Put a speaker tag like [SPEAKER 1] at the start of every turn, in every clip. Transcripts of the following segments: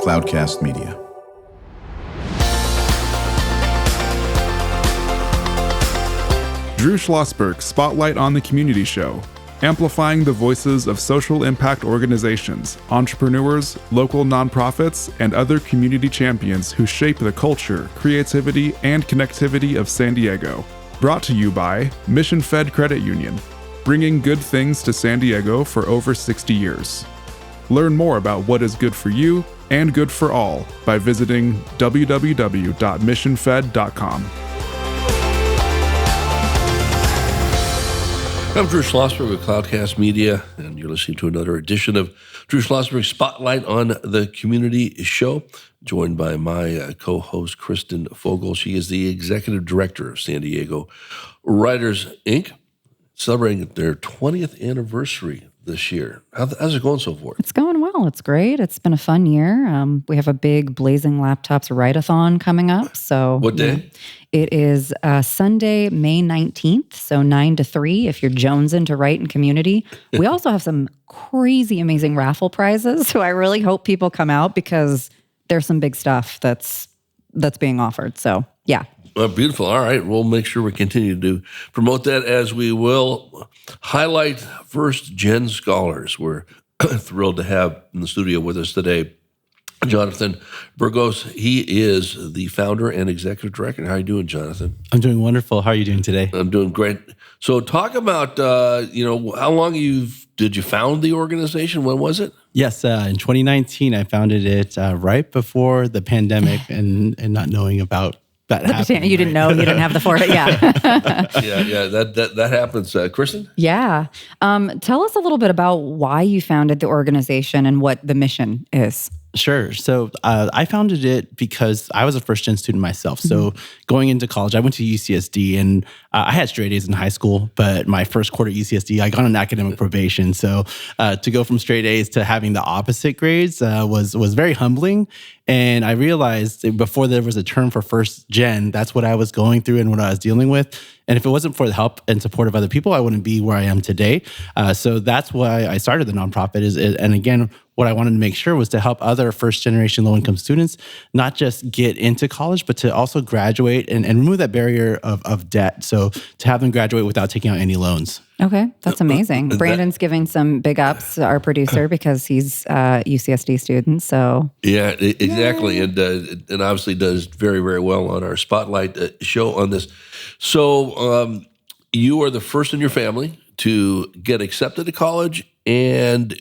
[SPEAKER 1] Cloudcast Media.
[SPEAKER 2] Drew Schlosberg Spotlight on the Community Show, amplifying the voices of social impact organizations, entrepreneurs, local nonprofits, and other community champions who shape the culture, creativity, and connectivity of San Diego. Brought to you by Mission Fed Credit Union, bringing good things to San Diego for over 60 years. Learn more about what is good for you and good for all by visiting www.missionfed.com.
[SPEAKER 3] I'm Drew Schlosberg with Cloudcast Media, and you're listening to another edition of Drew Schlosberg Spotlight on the Community Show, joined by my co-host, Kristen Fogel. She is the Executive Director of San Diego Writers, Inc., celebrating their 20th anniversary this year. How's it going so far?
[SPEAKER 4] It's going well. It's great. It's been a fun year. We have a big Blazing Laptops Write-a-thon coming up. So
[SPEAKER 3] what day?
[SPEAKER 4] It is Sunday, May 19th, so 9 to 3 if you're jonesing to write in community. We also have some crazy, amazing raffle prizes, so I really hope people come out because there's some big stuff that's being offered. So, yeah.
[SPEAKER 3] Beautiful. All right. We'll make sure we continue to promote that as we will highlight first-gen scholars. We're thrilled to have in the studio with us today Jonathan Burgos. He is the founder and executive director. How are you doing, Jonathan?
[SPEAKER 5] I'm doing wonderful. How are you doing today?
[SPEAKER 3] I'm doing great. So talk about, how long did you found the organization? When was it?
[SPEAKER 5] Yes, in 2019, I founded it right before the pandemic and not knowing about that happening.
[SPEAKER 4] You didn't know, you didn't have the foresight, yeah.
[SPEAKER 3] that happens. Kristen?
[SPEAKER 4] Yeah. Tell us a little bit about why you founded the organization and what the mission is.
[SPEAKER 5] Sure. So I founded it because I was a first-gen student myself. So going into college, I went to UCSD, and I had straight A's in high school, but my first quarter at UCSD, I got on academic probation. So to go from straight A's to having the opposite grades was very humbling. And I realized before there was a term for first gen, that's what I was going through and what I was dealing with. And if it wasn't for the help and support of other people, I wouldn't be where I am today. So that's why I started the nonprofit. And again, what I wanted to make sure was to help other first-generation low-income students not just get into college, but to also graduate and remove that barrier of debt. So to have them graduate without taking out any loans.
[SPEAKER 4] Okay, that's amazing. Brandon's giving some big ups, our producer, because he's a UCSD student. So
[SPEAKER 3] yeah, exactly, and obviously does very, very well on our Spotlight show on this. So you are the first in your family to get accepted to college, and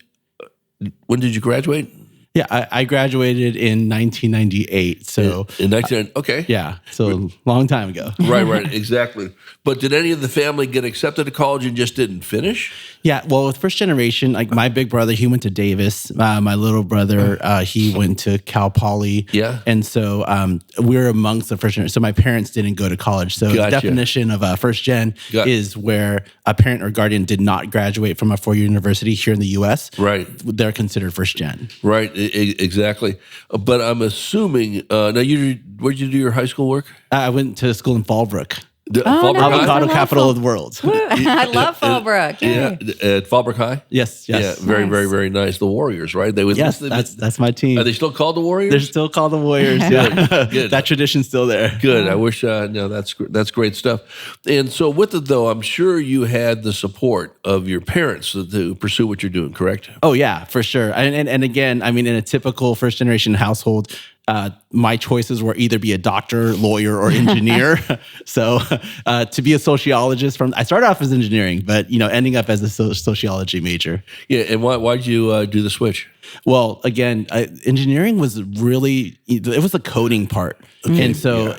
[SPEAKER 3] when did you graduate?
[SPEAKER 5] Yeah, I graduated in 1998. So
[SPEAKER 3] in 1990, okay.
[SPEAKER 5] Yeah, so long time ago.
[SPEAKER 3] Right, exactly. But did any of the family get accepted to college and just didn't finish?
[SPEAKER 5] Yeah, well, with first generation, like my big brother, he went to Davis. My little brother, he went to Cal Poly.
[SPEAKER 3] Yeah.
[SPEAKER 5] And so we're amongst the first generation. So my parents didn't go to college. So the definition of first gen is where a parent or guardian did not graduate from a four-year university here in the U.S.
[SPEAKER 3] Right.
[SPEAKER 5] They're considered first gen.
[SPEAKER 3] Right, exactly. But I'm assuming, now where'd you do your high school work?
[SPEAKER 5] I went to school in Fallbrook.
[SPEAKER 3] Avocado
[SPEAKER 5] capital of the world.
[SPEAKER 4] I love Fallbrook.
[SPEAKER 3] Yeah, at Fallbrook High?
[SPEAKER 5] Yes.
[SPEAKER 3] Yeah, very, very, very nice. The Warriors, right?
[SPEAKER 5] That's my team.
[SPEAKER 3] Are they still called the Warriors?
[SPEAKER 5] They're still called the Warriors, yeah. Good. That tradition's still there.
[SPEAKER 3] Good. I wish, that's great stuff. And so with it, though, I'm sure you had the support of your parents to pursue what you're doing, correct?
[SPEAKER 5] Oh, yeah, for sure. And again, I mean, in a typical first-generation household, my choices were either be a doctor, lawyer, or engineer. So to be a sociologist, I started off as engineering, but ending up as a sociology major.
[SPEAKER 3] Yeah, and why'd you do the switch?
[SPEAKER 5] Well, again, engineering was really, it was the coding part. Okay. And so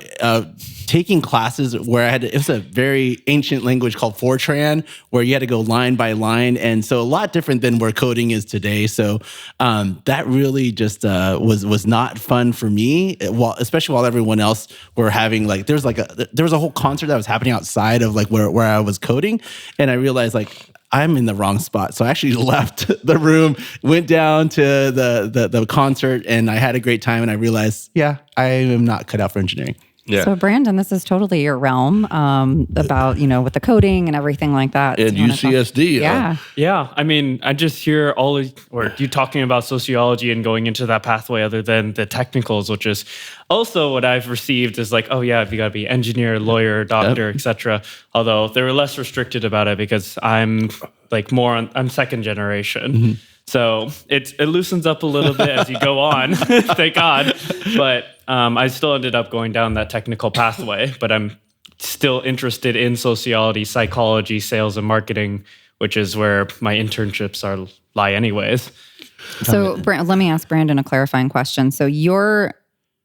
[SPEAKER 5] taking classes where it was a very ancient language called Fortran, where you had to go line by line. And so a lot different than where coding is today. So that really just was not fun for me, especially while everyone else were having there was a whole concert that was happening outside of where I was coding. And I realized I'm in the wrong spot. So I actually left the room, went down to the concert, and I had a great time. And I realized, I am not cut out for engineering.
[SPEAKER 3] Yeah.
[SPEAKER 4] So Brandon, this is totally your realm about, with the coding and everything like that.
[SPEAKER 3] And UCSD.
[SPEAKER 4] Yeah.
[SPEAKER 1] Yeah, I mean, I just hear you talking about sociology and going into that pathway other than the technicals, which is also what I've received is like, oh yeah, you got to be engineer, lawyer, doctor, etc. Although they were less restricted about it because I'm like I'm second generation. Mm-hmm. So it loosens up a little bit as you go on, thank God. But I still ended up going down that technical pathway, but I'm still interested in sociology, psychology, sales, and marketing, which is where my internships lie anyways.
[SPEAKER 4] So let me ask Brandon a clarifying question. So your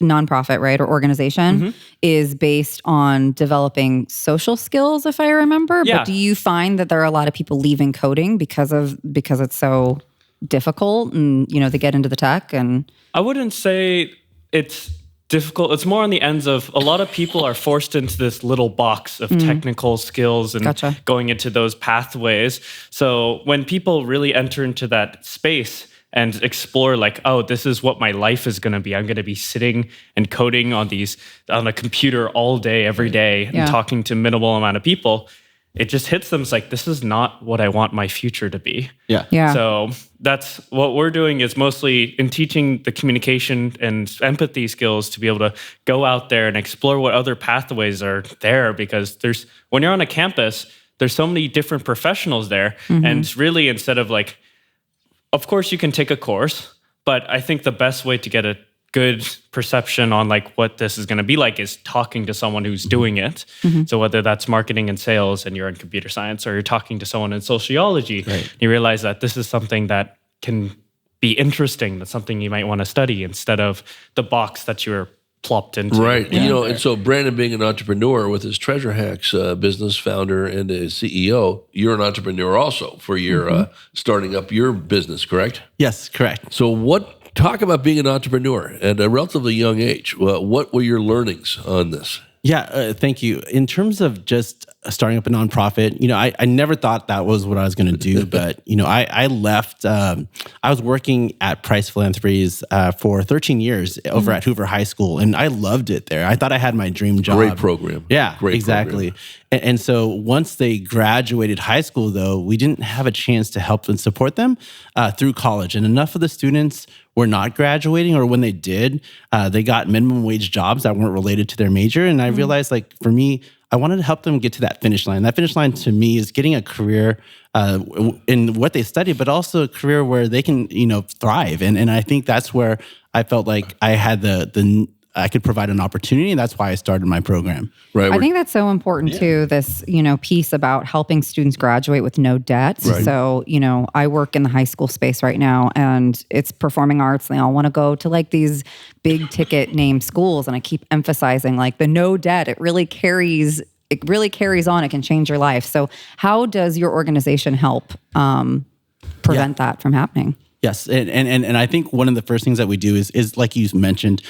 [SPEAKER 4] nonprofit, right, or organization is based on developing social skills, if I remember.
[SPEAKER 1] Yeah.
[SPEAKER 4] But do you find that there are a lot of people leaving coding because it's so difficult and, they get into the tech? And
[SPEAKER 1] I wouldn't say it's difficult. It's more on the ends of a lot of people are forced into this little box of technical skills and going into those pathways. So when people really enter into that space and explore like, oh, this is what my life is going to be. I'm going to be sitting and coding on a computer all day, every day, and talking to minimal amount of people. It just hits them. It's like, this is not what I want my future to be.
[SPEAKER 5] Yeah.
[SPEAKER 1] So that's what we're doing is mostly in teaching the communication and empathy skills to be able to go out there and explore what other pathways are there. Because when you're on a campus, there's so many different professionals there. And really, instead of like, of course you can take a course, but I think the best way to get a good perception on like what this is going to be like is talking to someone who's doing it. So whether that's marketing and sales and you're in computer science, or you're talking to someone in sociology, you realize that this is something that can be interesting. That's something you might want to study instead of the box that you're plopped into.
[SPEAKER 3] Right. And so Brandon being an entrepreneur with his Treasure Hacks business, founder and a CEO, you're an entrepreneur also for your starting up your business, correct?
[SPEAKER 5] Yes, correct.
[SPEAKER 3] So talk about being an entrepreneur at a relatively young age. What were your learnings on this?
[SPEAKER 5] Yeah, thank you. In terms of just starting up a nonprofit, I never thought that was what I was going to do, but, I left, I was working at Price Philanthropies for 13 years over at Hoover High School, and I loved it there. I thought I had my dream job.
[SPEAKER 3] Great program.
[SPEAKER 5] Yeah,
[SPEAKER 3] Great
[SPEAKER 5] exactly.
[SPEAKER 3] Program.
[SPEAKER 5] And so once they graduated high school, though, we didn't have a chance to help and support them through college. And enough of the students were not graduating, or when they did, they got minimum wage jobs that weren't related to their major. And I realized, like, for me, I wanted to help them get to that finish line. That finish line to me is getting a career in what they study, but also a career where they can, thrive. And I think that's where I felt like I had I could provide an opportunity, and that's why I started my program.
[SPEAKER 3] Right.
[SPEAKER 4] I think that's so important too, this, piece about helping students graduate with no debt.
[SPEAKER 3] Right.
[SPEAKER 4] So, I work in the high school space right now, and it's performing arts. And they all want to go to like these big ticket name schools. And I keep emphasizing like the no debt, it really carries on. It can change your life. So how does your organization help prevent that from happening?
[SPEAKER 5] Yes, and I think one of the first things that we do is like you mentioned,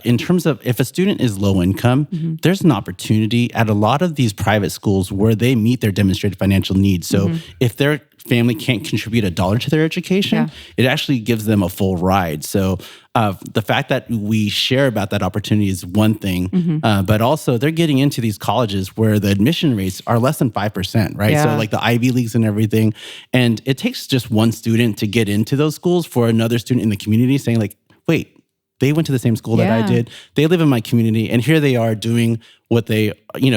[SPEAKER 5] in terms of if a student is low income, there's an opportunity at a lot of these private schools where they meet their demonstrated financial needs. So if their family can't contribute $1 to their education, it actually gives them a full ride. So the fact that we share about that opportunity is one thing, but also they're getting into these colleges where the admission rates are less than 5%, right? So like the Ivy Leagues and everything. And it takes just one student to get into those schools for another student in the community saying like, wait, they went to the same school that I did. They live in my community, and here they are doing what they,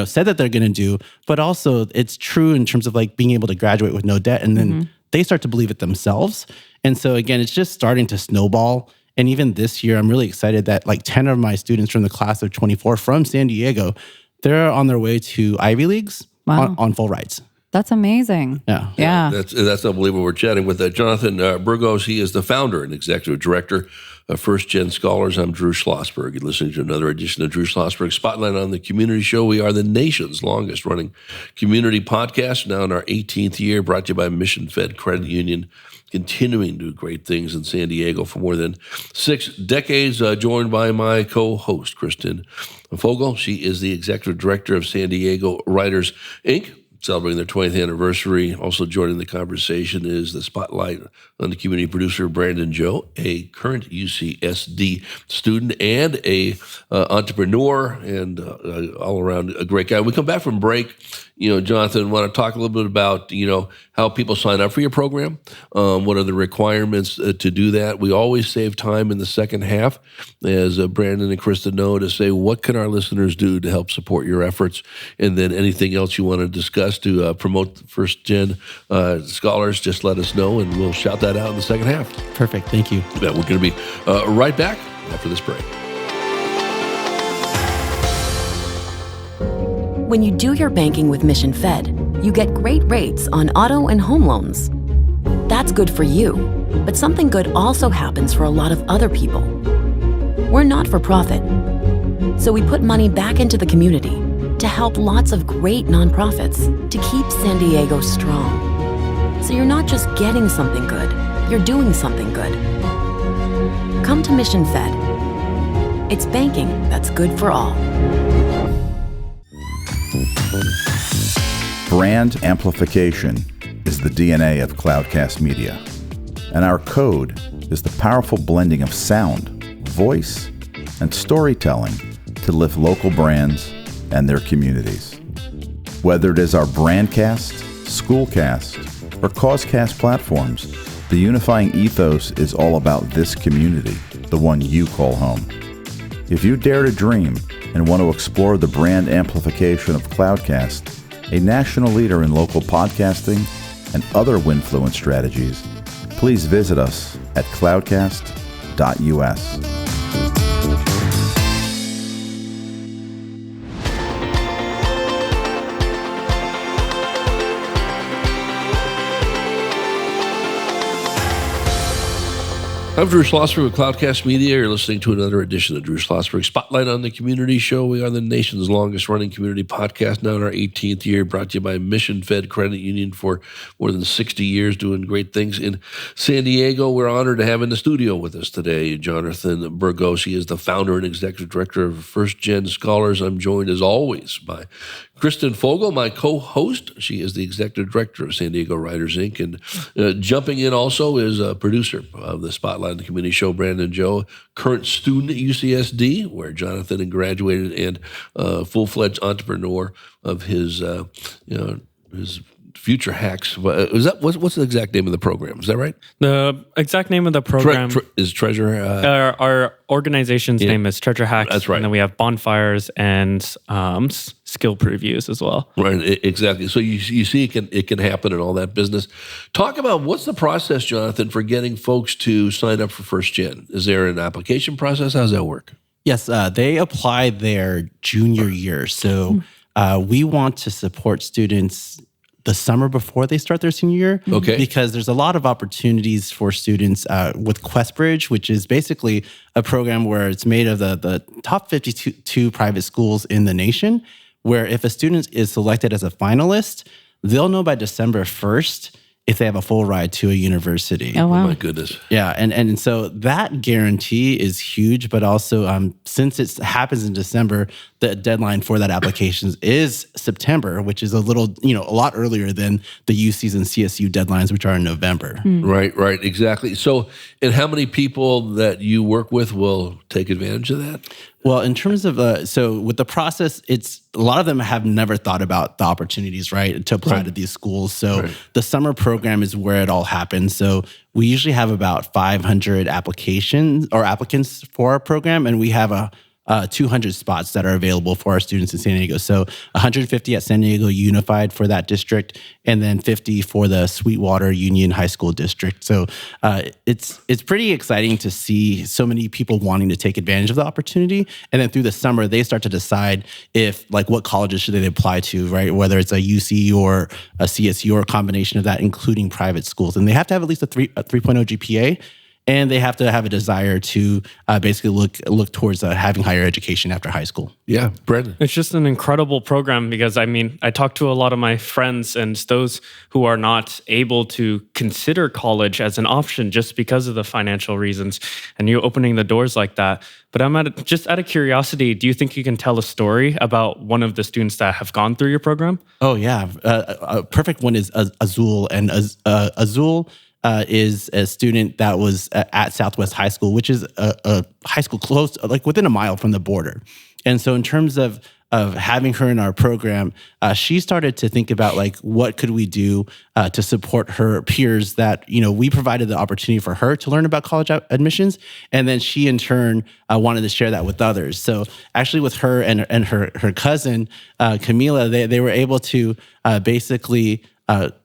[SPEAKER 5] said that they're going to do. But also, it's true in terms of like being able to graduate with no debt, and then they start to believe it themselves. And so again, it's just starting to snowball. And even this year, I'm really excited that like 10 of my students from the class of 24 from San Diego, they're on their way to Ivy Leagues on full rides.
[SPEAKER 4] That's amazing.
[SPEAKER 5] Yeah.
[SPEAKER 3] That's unbelievable. We're chatting with Jonathan Burgos. He is the founder and executive director of First Gen Scholars. I'm Drew Schlosberg. You're listening to another edition of Drew Schlosberg Spotlight on the Community Show. We are the nation's longest running community podcast, now in our 18th year, brought to you by Mission Fed Credit Union, continuing to do great things in San Diego for more than 6 decades, joined by my co-host, Kristen Fogel. She is the executive director of San Diego Writers, Inc., celebrating their 20th anniversary. Also joining the conversation is the Spotlight on the Community producer, Brandon Joe, a current UCSD student and a entrepreneur and all around a great guy. We come back from break. Jonathan, want to talk a little bit about, how people sign up for your program. What are the requirements to do that? We always save time in the second half, as Brandon and Krista know, to say, what can our listeners do to help support your efforts? And then anything else you want to discuss to promote first-gen scholars, just let us know, and we'll shout that out in the second half.
[SPEAKER 5] Perfect. Thank you.
[SPEAKER 3] Yeah, we're going to be right back after this break.
[SPEAKER 6] When you do your banking with Mission Fed, you get great rates on auto and home loans. That's good for you, but something good also happens for a lot of other people. We're not for profit, so we put money back into the community to help lots of great nonprofits to keep San Diego strong. So you're not just getting something good, you're doing something good. Come to Mission Fed. It's banking that's good for all.
[SPEAKER 7] Brand amplification is the DNA of Cloudcast Media, and our code is the powerful blending of sound, voice, and storytelling to lift local brands and their communities. Whether it is our Brandcast, Schoolcast, or Causecast platforms, the unifying ethos is all about this community, the one you call home. If you dare to dream and want to explore the brand amplification of Cloudcast, a national leader in local podcasting and other Winfluence strategies, please visit us at cloudcast.us.
[SPEAKER 3] I'm Drew Schlosberg with Cloudcast Media. You're listening to another edition of Drew Schlosberg Spotlight on the Community Show. We are the nation's longest-running community podcast, now in our 18th year, brought to you by Mission Fed Credit Union for more than 60 years, doing great things in San Diego. We're honored to have in the studio with us today Jonathan Burgos. He is the founder and executive director of First Gen Scholars. I'm joined, as always, by Kristen Fogel, my co-host. She is the executive director of San Diego Writers, Inc. And jumping in also is a producer of the Spotlight on the Community Show, Brandon Joe, current student at UCSD, where Jonathan had graduated, and full-fledged entrepreneur of his Future Hacks. Is that what's the exact name of the program? Is that right?
[SPEAKER 1] The exact name of the program
[SPEAKER 3] is Treasure.
[SPEAKER 1] Our organization's name is Treasure Hacks.
[SPEAKER 3] That's right.
[SPEAKER 1] And then we have bonfires and skill previews as well.
[SPEAKER 3] Right, exactly. So you see it can happen and all that business. Talk about what's the process, Jonathan, for getting folks to sign up for First Gen. Is there an application process? How does that work?
[SPEAKER 5] Yes, they apply their junior year. So we want to support students the summer before they start their senior year.
[SPEAKER 3] Okay.
[SPEAKER 5] Because there's a lot of opportunities for students with QuestBridge, which is basically a program where it's made of the top 52 private schools in the nation, where if a student is selected as a finalist, they'll know by December 1st if they have a full ride to a university.
[SPEAKER 4] Oh, wow.
[SPEAKER 3] Oh my goodness.
[SPEAKER 5] Yeah, and so that guarantee is huge, but also since it happens in December, the deadline for that application is September, which is a lot earlier than the UCs and CSU deadlines, which are in November.
[SPEAKER 3] Right, exactly. So, and how many people that you work with will take advantage of that?
[SPEAKER 5] Well, in terms of, so with the process, a lot of them have never thought about the opportunities, right, to apply to these schools. So the summer program is where it all happens. So we usually have about 500 applicants for our program, and we have 200 spots that are available for our students in San Diego. So 150 at San Diego Unified for that district, and then 50 for the Sweetwater Union High School district. So it's pretty exciting to see so many people wanting to take advantage of the opportunity. And then through the summer, they start to decide what colleges should they apply to, right? Whether it's a UC or a CSU or a combination of that, including private schools. And they have to have at least a 3.0 GPA. and they have to have a desire to basically look towards having higher education after high school.
[SPEAKER 3] Yeah, Brandon.
[SPEAKER 1] It's just an incredible program because, I mean, I talk to a lot of my friends and those who are not able to consider college as an option just because of the financial reasons, and you opening the doors like that. But I'm just out of curiosity, do you think you can tell a story about one of the students that have gone through your program?
[SPEAKER 5] Oh, yeah. A perfect one is Azul. And Azul is a student that was at Southwest High School, which is a high school close, like within a mile from the border. And so in terms of having her in our program, she started to think about like, what could we do to support her peers that, we provided the opportunity for her to learn about college admissions. And then she in turn wanted to share that with others. So actually with her and her cousin, Camila, they were able to basically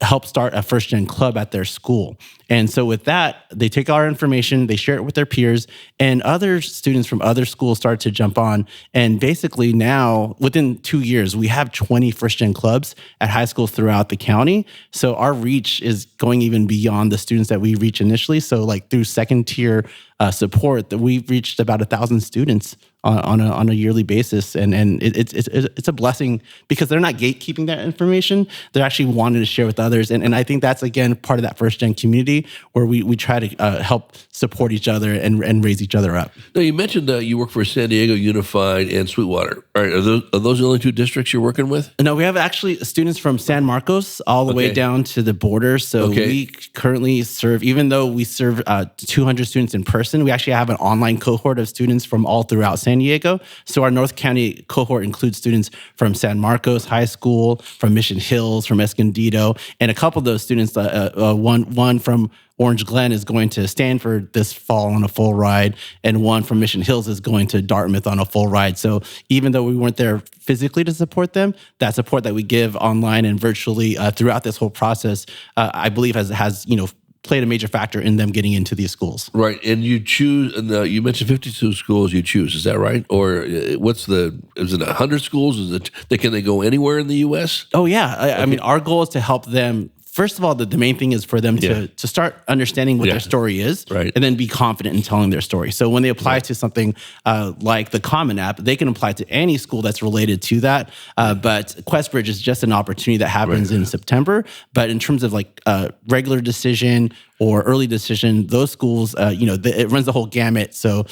[SPEAKER 5] help start a first-gen club at their school. And so with that, they take our information, they share it with their peers, and other students from other schools start to jump on. And basically now, within 2 years, we have 20 first-gen clubs at high schools throughout the county. So our reach is going even beyond the students that we reach initially. So like through second-tier support, that we've reached about 1,000 students on a yearly basis, and it's a blessing because they're not gatekeeping that information. They're actually wanting to share with others, and I think that's again part of that first gen community where we try to help support each other and raise each other up.
[SPEAKER 3] Now you mentioned you work for San Diego Unified and Sweetwater. All right, are those the only two districts you're working with?
[SPEAKER 5] No, we have actually students from San Marcos all the way down to the border. So we currently serve, even though we serve 200 students in person, we actually have an online cohort of students from all throughout San Diego. So our North County cohort includes students from San Marcos High School, from Mission Hills, from Escondido, and a couple of those students, one from Orange Glen is going to Stanford this fall on a full ride, and one from Mission Hills is going to Dartmouth on a full ride. So even though we weren't there physically to support them, that support that we give online and virtually throughout this whole process, I believe has played a major factor in them getting into these schools.
[SPEAKER 3] Right, and you choose, and you mentioned 52 schools you choose, is that right? Or is it 100 schools? Can they go anywhere in the U.S.?
[SPEAKER 5] Oh, yeah. I mean, our goal is to help them. First of all, the main thing is for them to start understanding what their story is, and then be confident in telling their story. So when they apply to something like the Common App, they can apply to any school that's related to that. But QuestBridge is just an opportunity that happens in September. But in terms of like regular decision or early decision, those schools, it runs the whole gamut. So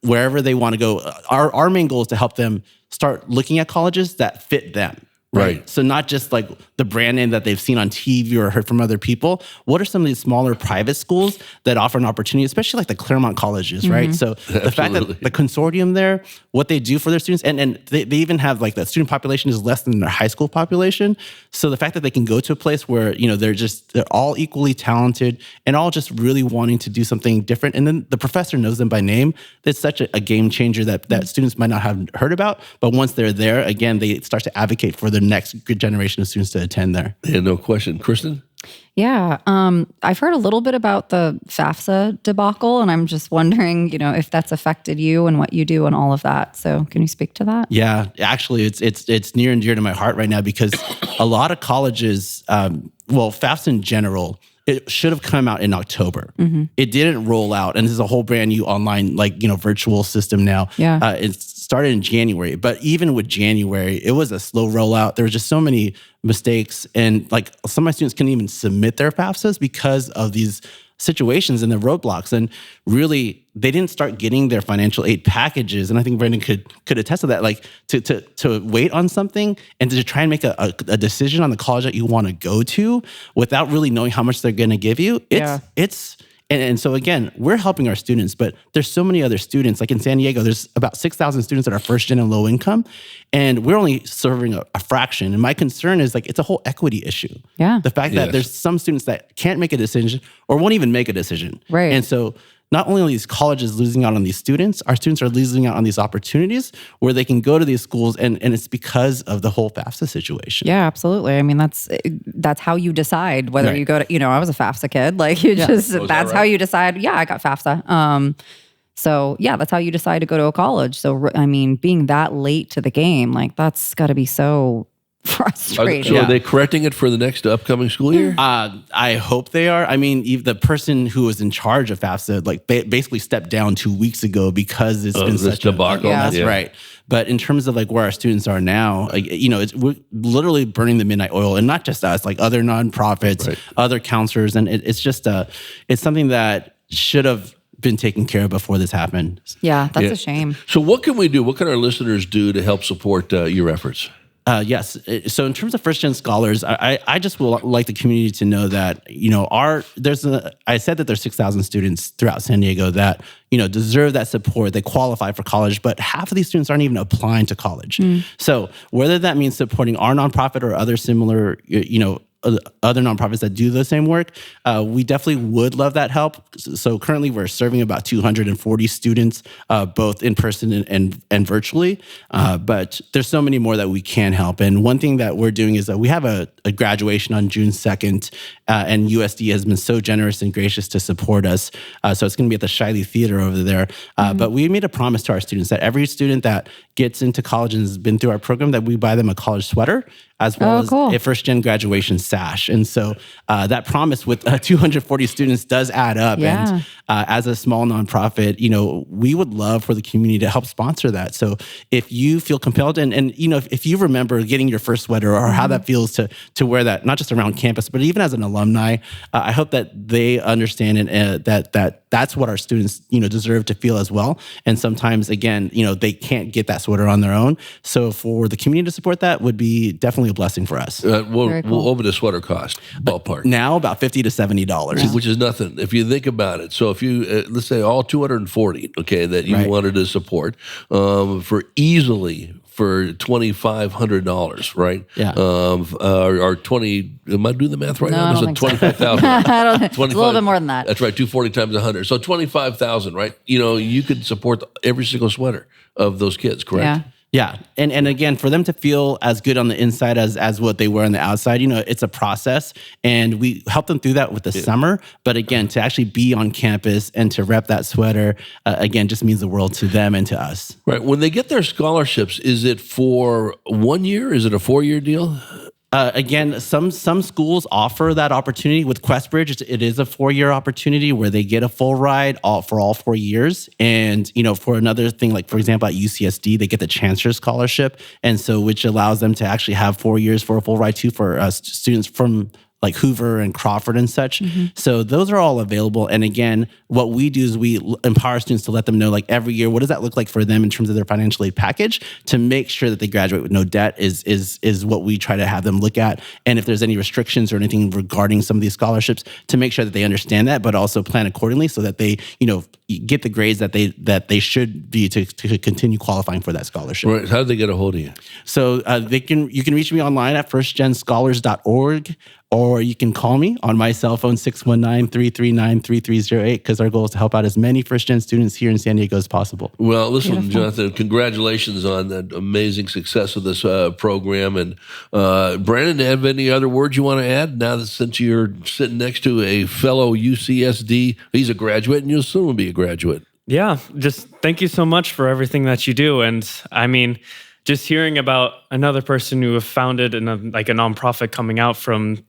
[SPEAKER 5] wherever they want to go, our main goal is to help them start looking at colleges that fit them. Right. So not just like the brand name that they've seen on TV or heard from other people. What are some of these smaller private schools that offer an opportunity, especially like the Claremont colleges, right? So the fact that the consortium there, what they do for their students, and they even have like the student population is less than their high school population. So the fact that they can go to a place where, they're all equally talented and all just really wanting to do something different. And then the professor knows them by name. It's such a game changer that students might not have heard about. But once they're there, again, they start to advocate for the next good generation of students to attend there.
[SPEAKER 3] Yeah, no question. Kristen?
[SPEAKER 4] Yeah, I've heard a little bit about the FAFSA debacle, and I'm just wondering, if that's affected you and what you do and all of that. So can you speak to that?
[SPEAKER 5] Yeah, actually, it's near and dear to my heart right now because a lot of colleges, FAFSA in general, it should have come out in October. It didn't roll out, and this is a whole brand new online, virtual system now.
[SPEAKER 4] Yeah.
[SPEAKER 5] It started in January, but even with January, it was a slow rollout. There were just so many mistakes, and some of my students couldn't even submit their FAFSAs because of these situations and the roadblocks. And really, they didn't start getting their financial aid packages. And I think Brendan could attest to that, to wait on something and to try and make a decision on the college that you want to go to without really knowing how much they're going to give you. And so again, we're helping our students, but there's so many other students. Like in San Diego, there's about 6,000 students that are first gen and low income, and we're only serving a fraction. And my concern is it's a whole equity issue.
[SPEAKER 4] Yeah.
[SPEAKER 5] The fact that there's some students that can't make a decision or won't even make a decision.
[SPEAKER 4] Right.
[SPEAKER 5] And so not only are these colleges losing out on these students, our students are losing out on these opportunities where they can go to these schools, and it's because of the whole FAFSA situation.
[SPEAKER 4] Yeah, absolutely. I mean, that's how you decide whether you go to, I was a FAFSA kid. That's how you decide, I got FAFSA. So yeah, that's how you decide to go to a college. So, I mean, being that late to the game, that's got to be so frustrating.
[SPEAKER 3] So are they correcting it for the next upcoming school year?
[SPEAKER 5] I hope they are. I mean, the person who was in charge of FAFSA basically stepped down 2 weeks ago because it's been such
[SPEAKER 3] debacle.
[SPEAKER 5] That's right. But in terms of like where our students are now, we're literally burning the midnight oil, and not just us, like other nonprofits, other counselors, and it's just it's something that should have been taken care of before this happened.
[SPEAKER 4] Yeah, that's a shame.
[SPEAKER 3] So what can we do? What can our listeners do to help support your efforts?
[SPEAKER 5] Yes. So in terms of first-gen scholars, I just would like the community to know that, I said that there's 6,000 students throughout San Diego that, deserve that support. They qualify for college, but half of these students aren't even applying to college. So whether that means supporting our nonprofit or other similar, other nonprofits that do the same work, we definitely would love that help. So currently we're serving about 240 students, both in person and virtually. But there's so many more that we can help. And one thing that we're doing is that we have a graduation on June 2nd, and USD has been so generous and gracious to support us. So it's going to be at the Shiley Theater over there. But we made a promise to our students that every student that gets into college and has been through our program, that we buy them a college sweater, as well as a first-gen graduation sash. And so that promise with 240 students does add up.
[SPEAKER 4] Yeah.
[SPEAKER 5] And as a small nonprofit, we would love for the community to help sponsor that. So if you feel compelled, and if you remember getting your first sweater or how that feels to wear that, not just around campus, but even as an alumni, I hope that they understand and that's what our students, deserve to feel as well. And sometimes, again, they can't get that sweater on their own. So for the community to support that would be definitely a blessing for us.
[SPEAKER 3] What would a sweater cost? Ballpark.
[SPEAKER 5] Now about $50 to $70.
[SPEAKER 3] Which is nothing if you think about it. So if you, let's say all 240, that you wanted to support for $2,500, right?
[SPEAKER 5] Yeah.
[SPEAKER 3] Or 20, am I doing the math right
[SPEAKER 4] No,
[SPEAKER 3] now?
[SPEAKER 4] I don't think so.
[SPEAKER 3] 25,000.
[SPEAKER 4] I don't know. It's a little bit more than that.
[SPEAKER 3] That's right, 240 times 100. So 25,000, right? You could support every single sweater of those kids, correct?
[SPEAKER 4] Yeah.
[SPEAKER 5] Yeah. And again, for them to feel as good on the inside as what they wear on the outside, it's a process. And we help them through that with the summer. But again, to actually be on campus and to rep that sweater, again, just means the world to them and to us.
[SPEAKER 3] Right. When they get their scholarships, is it for 1 year? Is it a 4-year deal?
[SPEAKER 5] Again, some schools offer that opportunity. With Questbridge, it is a 4-year opportunity where they get a full ride for all 4 years. And, for another thing, like for example, at UCSD, they get the Chancellor Scholarship. And so, which allows them to actually have 4 years for a full ride too for students from like Hoover and Crawford and such. So those are all available. And again, what we do is we empower students to let them know, like every year, what does that look like for them in terms of their financial aid package to make sure that they graduate with no debt is what we try to have them look at. And if there's any restrictions or anything regarding some of these scholarships, to make sure that they understand that, but also plan accordingly so that they, get the grades that they should be to continue qualifying for that scholarship.
[SPEAKER 3] Right. How do they get a hold of you?
[SPEAKER 5] So you can reach me online at firstgenscholars.org, or you can call me on my cell phone, 619-339-3308, because our goal is to help out as many first-gen students here in San Diego as possible.
[SPEAKER 3] Well, listen, Jonathan, congratulations on that amazing success of this program. And Brandon, do you have any other words you want to add now that since you're sitting next to a fellow UCSD, he's a graduate and you'll soon be a graduate?
[SPEAKER 1] Yeah, just thank you so much for everything that you do. And I mean, just hearing about another person who founded a nonprofit coming out from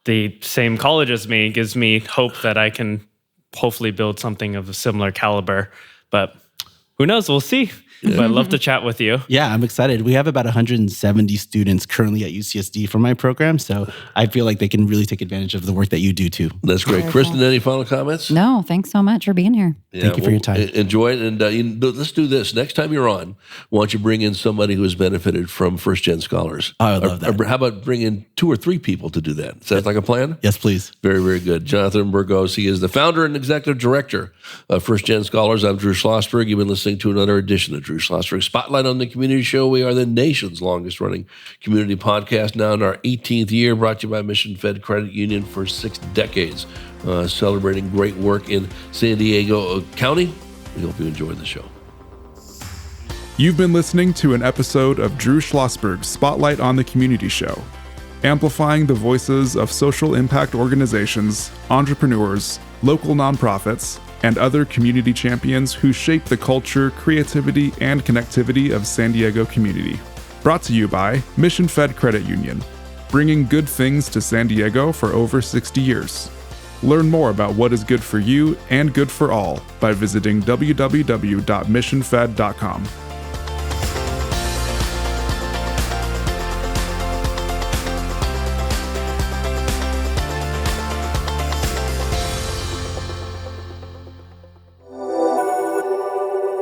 [SPEAKER 1] the same college as me gives me hope that I can hopefully build something of a similar caliber. But who knows? We'll see. But I'd love to chat with you.
[SPEAKER 5] Yeah, I'm excited. We have about 170 students currently at UCSD for my program, so I feel like they can really take advantage of the work that you do too.
[SPEAKER 3] That's great.
[SPEAKER 4] Very
[SPEAKER 3] Kristen,
[SPEAKER 4] cool.
[SPEAKER 3] any final comments?
[SPEAKER 4] No, thanks so much for being here.
[SPEAKER 3] Yeah,
[SPEAKER 5] Thank you for your time.
[SPEAKER 3] Enjoy it. And let's do this. Next time you're on, why don't you bring in somebody who has benefited from first-gen scholars?
[SPEAKER 5] I would love that.
[SPEAKER 3] Or how about bring in 2 or 3 people to do that? Sounds like a plan?
[SPEAKER 5] Yes, please.
[SPEAKER 3] Very, very good. Jonathan Burgos, he is the founder and executive director of First Gen Scholars. I'm Drew Schlosberg. You've been listening to another edition of Drew Schlosberg Spotlight on the Community Show. We are the nation's longest running community podcast, now in our 18th year, brought to you by Mission Fed Credit Union for 6 decades, celebrating great work in San Diego County. We hope you enjoyed the show.
[SPEAKER 2] You've been listening to an episode of Drew Schlosberg's Spotlight on the Community Show, amplifying the voices of social impact organizations, entrepreneurs, local nonprofits, and other community champions who shape the culture, creativity, and connectivity of San Diego community. Brought to you by Mission Fed Credit Union, bringing good things to San Diego for over 60 years. Learn more about what is good for you and good for all by visiting www.missionfed.com.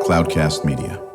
[SPEAKER 7] Cloudcast Media.